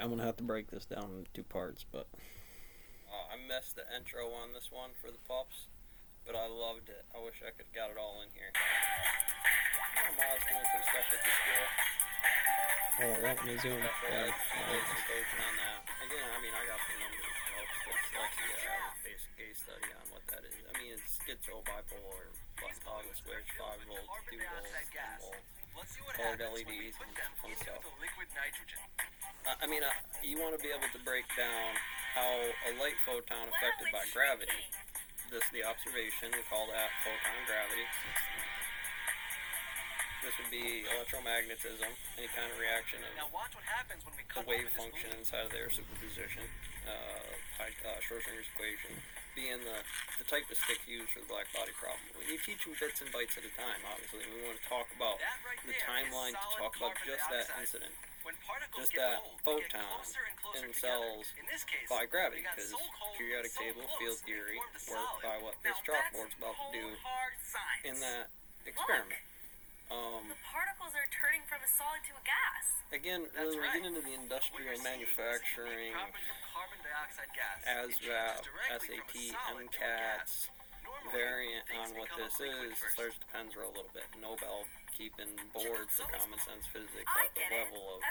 I'm gonna have to break this down into two parts, but I missed the intro on this one for the pups, but I loved it. I wish I could have got it all in here. Miles doing some stuff at the school. oh, let me zoom. Yeah, some coaching on that. Again, I mean, I got some numbers. Dyslexia, basic case study on what that is. I mean, it's schizo, bipolar, toggle switch, 5 volts, 2 volts, 10 volts, colored LEDs, and fun stuff. I mean, you want to be able to break down how a light photon affected by gravity. This the observation. We call that photon gravity. This would be electromagnetism, any kind of reaction of the wave function inside of their superposition, Schrodinger's equation, being the type of stick used for the black body problem. When you teach them bits and bytes at a time, obviously, we want to talk about the timeline to talk about just that incident, just that photon in cells by gravity, because periodic table, field theory, work by what this chalkboard's about to do in that experiment. The particles are turning from a solid to a gas. Again, when we get into the industrial manufacturing, ASVAB, SAT, MCATs, variant on what this is, starts to Pensrow a little bit. Nobel keeping bored for common sense physics at the level of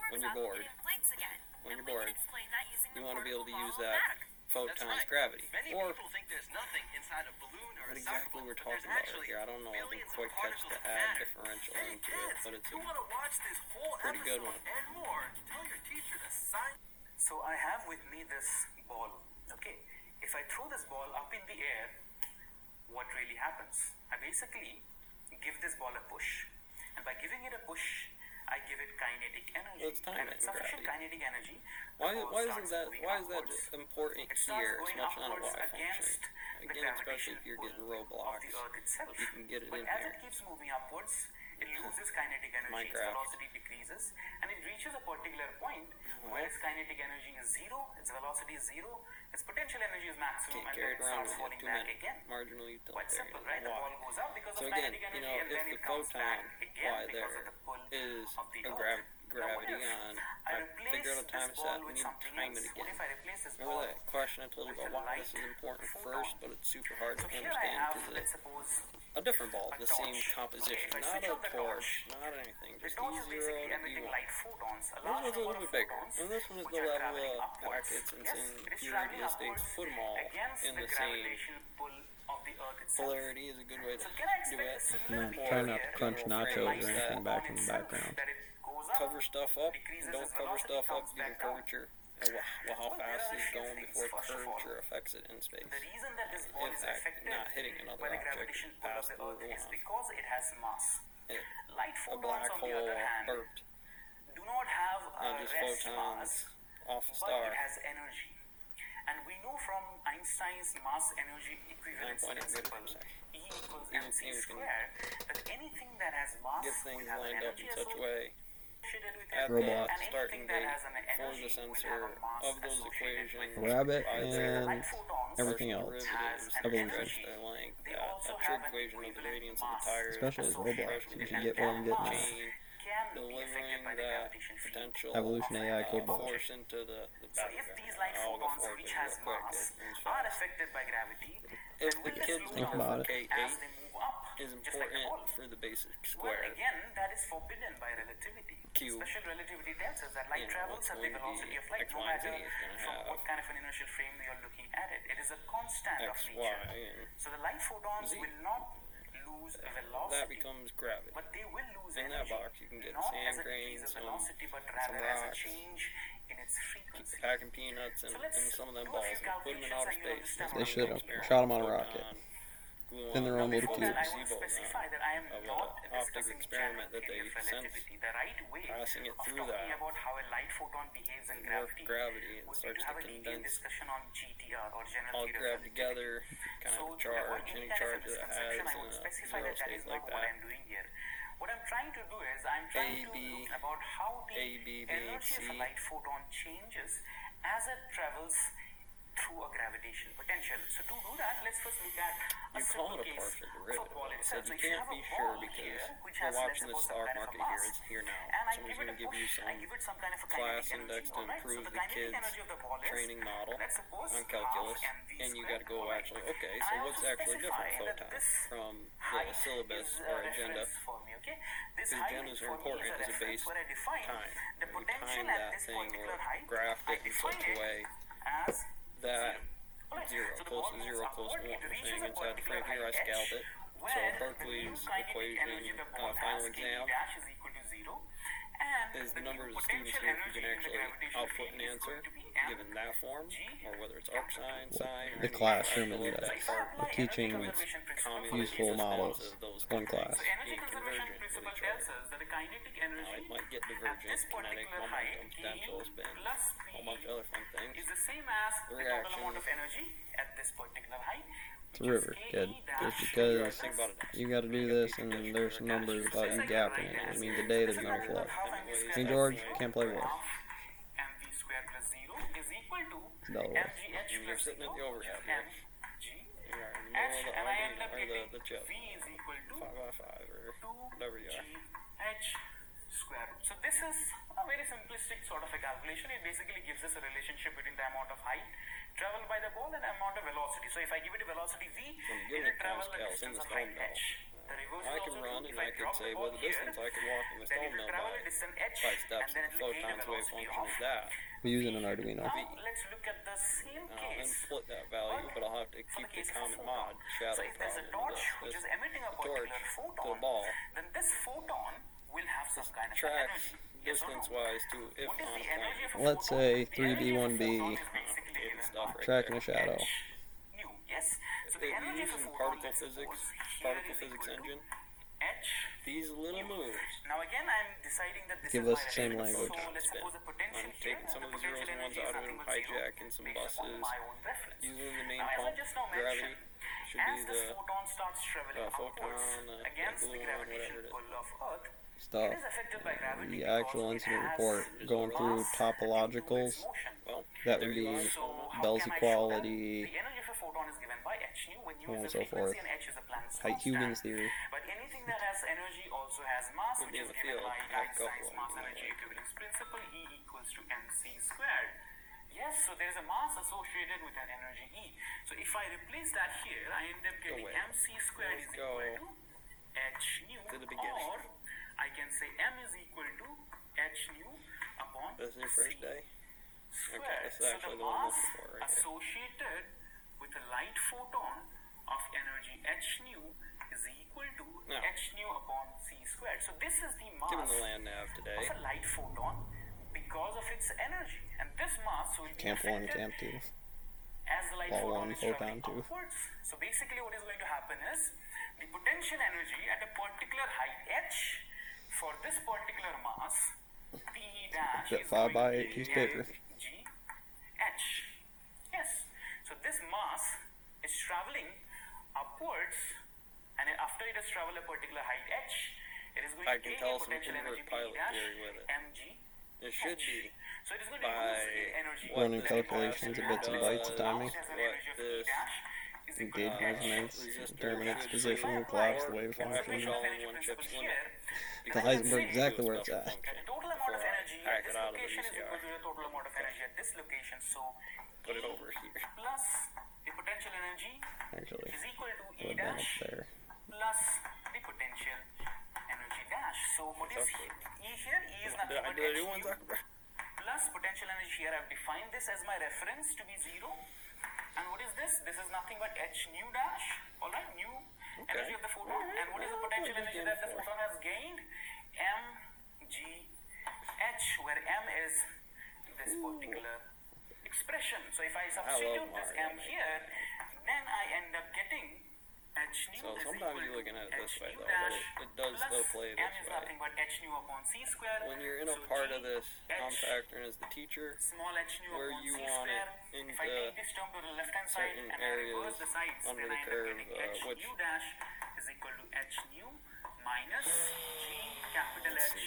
when you're bored. When you're bored, you want to be able to use that photon's gravity. Or what exactly we're talking about right here. I don't know. I didn't quite catch the add differential into it, but it's a pretty good one. So I have with me this ball. Okay, if I throw this ball up in the air, what really happens? I basically give this ball a push, and by giving it a push, I give it kinetic energy. Well, it's time and sufficient kinetic energy. Why is that important here as much on a Y function? Again, especially if you're getting Roblox, you can get it in as here. it keeps moving upwards, it loses kinetic energy, its velocity decreases, and it reaches a particular point where its kinetic energy is zero, its velocity is zero, its potential energy is maximum, Can't and carry then it it around starts with falling you. 2 back minutes. again. Marginal Quite utilitarian. simple, right? The ball goes up because So of again, kinetic energy, if and then the it comes photon back again Y because there of the pull is of the a earth. gravity on, I figure out a replace time this set, ball we with need to something time else. it What again. if I replace this Remember ball that question I told you with about a why light this is important photon? first, but it's super hard to So here I understand have, because let's suppose, a different ball, a the same torch. composition, Okay, if I not switch a off the torch, torch, not anything, the just torch is E0 basically to emitting E1. light photons, a This large one's a number little of bit bigger, photons, and this one is which the are level traveling of upwards. packets and Yes, in it is purity traveling of states, upwards put them all against in the the same gravitational pull of the earth itself. polarity is a good way to So can I do expect it. a similar No, behavior try not to here? crunch General nachos phrase or anything that back in the background. That it goes up, cover stuff up decreases and don't its cover velocity, stuff up comes using back down. curvature. Well, how Well, there fast are a it's few going things. before First of all, curvature affects it in space. The reason that this ball In is fact, affected not hitting another by the object gravitational pull of past the the earth is runoff. because it has mass. Light A photons, black on the hole other hand, burped, do not have a not just rest photons mass, off a but star. it has energy. And we know from Einstein's mass energy equivalence 9.8 meters principle, per second. E equals Even mc we can squared, that anything that has mass Get things will have an lined up energy in such a way associated with at it, Roblox. the and starting anything that date has an for energy the will sensor have a mass of those associated equations with it. Rabbit by So their the and light photons everything partial else. derivatives has an evolution. stretch energy. their length. They A also trig have an equation of the equivalent radiance of the mass tires, Especially as Roblox, associated if with you it. get what I'm And getting mass at. chain can be delivering affected by the that gravitational field. potential Evolution AI capable. force into the So if background. these light I'll go photons, forward which with it has real quick. mass, It's are fast. affected by gravity, If then the will they kids slow Think down about it. K8 as they move up, is just like the important ball? for the basic Well, square. again, that is forbidden by relativity. Q. Special relativity tells us that light You know, travels it's at the going to be velocity of light, X, no Y, and Z matter is going to from have what kind of an inertial frame you're looking at it. It is a constant of X, Y, nature. and So the light photons Z. will not lose that velocity, becomes gravity. but they will lose In that energy, box, you can get not sand as a decrease grains, of some velocity, but rather as a rocks. change in its frequency. Packing peanuts and, So let's and some of them do a balls few and put them in calculations outer and you'll space. understand They what should I'm have talking shot about. them on a rocket. Gluon, In their own little Before that, I cubes. want to gazebos specify that I am of a not optic discussing experiment general that theory they of relativity. The right way passing it of through talking that about how a light photon behaves in work gravity and would be starts to to have a detailed condense discussion on GTR or general all theory of grabbed relativity. together, kind So of to charge, avoid any kind charge of a that it misconception, has I in would a specify zero that that state is like not what that. I'm doing here. What I'm trying to do is I'm trying to AB, look about how the AB being energy of a C. light photon changes as it travels through a gravitation potential. So to do that, let's first look at a You simple call it a case partial of a derivative. ball It itself. said So you if you can't have a be sure ball because here, which we're has, let's watching the suppose, some stock kind of a market here. mass, It's here now. and I Somebody's give it going a to give you push, some I give it some kind of a class kinetic energy, index to alright? So improve the the kinetic kids' energy of the ball is, training model let's suppose, on calculus, half mv and you squared, got to go alright? actually, okay, And so I what's also actually specify different that photon this from height the syllabus is or a agenda? reference for me, okay? This Because height agendas are for me important is a as a reference base where I define time. the You potential time at that this thing particular or height. graphed I it in define such a it way as that Alright, zero, so the close ball to moves zero, close to upward, 1. it We're reaches saying a inside the particular frame here, I height scaled h, it. So where the Berkeley's new kinetic equation, energy of the ball final has, exam, kb dash is equal to 0, and is the the number new of students potential here who energy can in the actually gravitational output field an is answer going to be given that form, mg or whether it's arc sine, sine, or The any classroom actual and that So if I part. apply teaching energy conservation principle for the useful case of models. Of those One two class. things So energy being conservation convergent with principle each tells other. us that the kinetic Now, energy it might get at divergent, this kinetic, particular momentum, height, potential, E spin, plus a whole bunch of other fun things. is the same as The the total reaction amount of energy at this particular height. It's a river, kid. Just Think because about it. you got to do this and there's numbers about you gapping it. I mean, today there's no flow. St. George can't play well. mv squared plus 0 is equal to It's Delaware. mgh And you're plus sitting at the 0 overhead here. mg You are in the h, middle of the and I end Arduino, up or getting the chip. v is equal to 5x5 or 2 whatever you are. h square root. So this is a very simplistic sort of a calculation. It basically gives us a relationship between the amount of height traveled by the ball and the amount of velocity. So if I give it a velocity v, I'm it giving will it travel the Pascal's in distance the of height stone mill. h. The reverse I is can also run true. and If I I can drop say the what ball the here, distance I could walk in the then stone it will mill travel by a distance h, 5 and steps then and it the will gain a photon's wave velocity function of is that. We use an Arduino. Now let's look at the same Now then case. split that value, but I'll have to For keep the the case of a common photon. mod shadow So if there's a problem. torch which is emitting a torch particular to photon, a ball then this photon will have some kind of tracks energy. Yes or no? distance wise to if What is on the a energy plane. of a Let's photon? say The energy of a 3B1B, photon is basically Good given stuff by right tracking a there. shadow. h nu. Yes. So the If energy you're of a using photon, particle let's physics, suppose, here particle is physics equal to engine, h. these little moves. Now again, I'm deciding that this Give is us my the same reference. language. So let's suppose the potential I'm here, taking some the of the zeros potential and ones energy is out of nothing it, but zero hijacking some based upon buses, my own reference. using the main Now, as I pump, just now gravity mentioned, should as be this the photon starts traveling photon, upwards against the gluon, gravitational whatever it is. pull of Earth, Stuff. it is affected by gravity The because actual it incident has report going through mass into topologicals. its motion. well, That there would you be are. So how Bell's can I show that? equality, The energy of a photon is given by h nu when u so on is and so a frequency forth. and h is a Planck's Huygens constant. theory. But anything that has energy also has mass, Would which be in is the given field, by I'd go Einstein's for mass it, energy anyway. equivalence principle, E equals to mc squared. Yes, so there is a mass associated with an energy E. So if I replace that here, I end up getting away. mc squared Let's is go equal to h nu, to the beginning. or I can say m is equal to h nu upon This is your first c day? squared. Okay, this is So actually the the one I'm mass looking for right here. associated with a light photon of energy h nu is equal to Now, h nu upon c squared. So this is the Given mass the land nav today, of a light photon because of its energy, and this mass will be Camp 1, affected Camp 2. as the light Ball photon one, is photon traveling two. upwards. So basically what is going to happen is the potential energy at a particular height h for this particular mass p dash That is 5 by going 8 to piece be paper. g h. Yes. So this mass is traveling upwards, and after it has traveled a particular height h, it is going I to can gain tell a some potential invert energy p pilot dash theory with it. mg. it should be So it is going to by use the energy. what Running this calculations of bits and bytes of timing. Has an What energy of E this dash is equal Gauge to measurements, resistor determine its should position, be, collapse the or wave why function. push all in one chip's limit. The Heisenberg exactly where it's at. The total amount of Before I energy at hack this it out of the location is VCR. equal to the total amount of energy at this location. So Put it E over here. plus the potential energy Actually, is equal to E put that up dash there. plus the potential energy dash. So what is Okay. E here? E is nothing but Did I do h one, nu Zuckerberg? plus potential energy here. I've defined this as my reference to be 0. And what is this? This is nothing but h nu dash. Alright, nu energy of the photon. And what is the potential energy that the photon has gained? mg h, where m is this particular expression. So if I substitute this Mario, m here, then I end up getting h nu So is sometimes equal you're looking to at it this h way, nu though, dash but it does plus still play m this is way. nothing but h nu upon c squared. When you're in a So part G of this, I'm H factoring as the teacher. small h nu where upon you c want it square. If I into take this term to the left hand side certain and I reverse areas the sides, under then the I end up curve, getting h which- nu dash is equal to h nu minus g capital H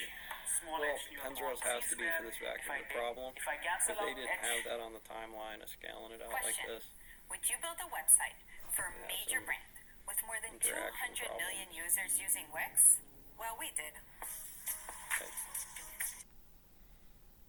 small Well, h new Penzrose upon has c to be for squared. this vacuum. If I The take- problem, if I cancel if they out didn't h, have that on the timeline of scaling it out like Question. this, Would you build a website for a Yeah, major some brand with more than interaction 200 million problems. users using Wix? Well, we did.